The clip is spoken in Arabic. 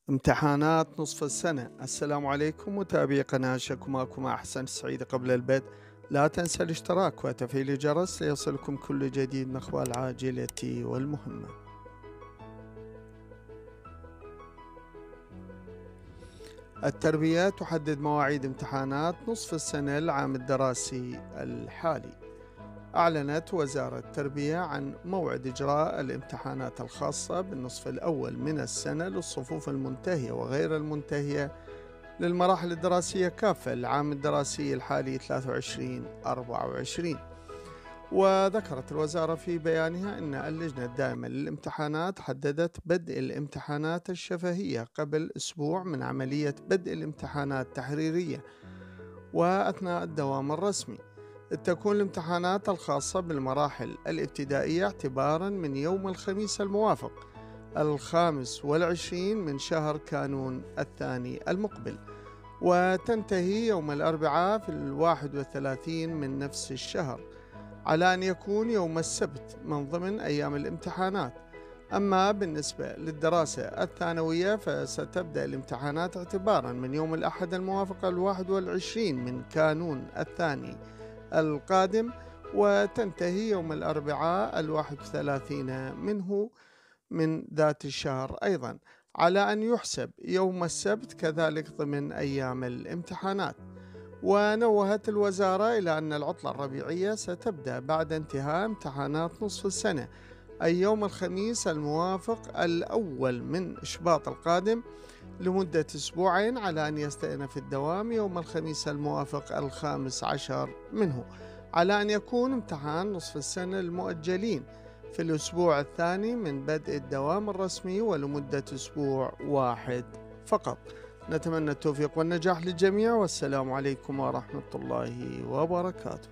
امتحانات نصف السنة. السلام عليكم متابعي قناة شكماكم أحسن السعيد. قبل البدء لا تنسى الاشتراك وتفعيل الجرس ليصلكم كل جديد من أخبار العاجلة والمهمة. التربية تحدد مواعيد امتحانات نصف السنة العام الدراسي الحالي. أعلنت وزارة التربية عن موعد إجراء الامتحانات الخاصة بالنصف الأول من السنة للصفوف المنتهية وغير المنتهية للمراحل الدراسية كافة العام الدراسي الحالي 23-24. وذكرت الوزارة في بيانها أن اللجنة الدائمة للامتحانات حددت بدء الامتحانات الشفهية قبل أسبوع من عملية بدء الامتحانات التحريرية، وأثناء الدوام الرسمي تكون الامتحانات الخاصة بالمراحل الابتدائية اعتبارا من يوم الخميس الموافق 25 من شهر كانون الثاني المقبل، وتنتهي يوم الأربعاء في 31 من نفس الشهر، على أن يكون يوم السبت من ضمن أيام الامتحانات. أما بالنسبة للدراسة الثانوية فستبدأ الامتحانات اعتبارا من يوم الأحد الموافق 21 من كانون الثاني القادم، وتنتهي يوم الأربعاء 31 منه من ذات الشهر أيضا، على أن يحسب يوم السبت كذلك ضمن أيام الامتحانات. ونوهت الوزارة إلى أن العطلة الربيعية ستبدأ بعد انتهاء امتحانات نصف السنة، أي يوم الخميس الموافق الأول من شباط القادم لمدة أسبوعين، على أن يستأنف الدوام يوم الخميس الموافق 15 منه، على أن يكون امتحان نصف السنة المؤجلين في الأسبوع الثاني من بدء الدوام الرسمي ولمدة أسبوع واحد فقط. نتمنى التوفيق والنجاح للجميع، والسلام عليكم ورحمة الله وبركاته.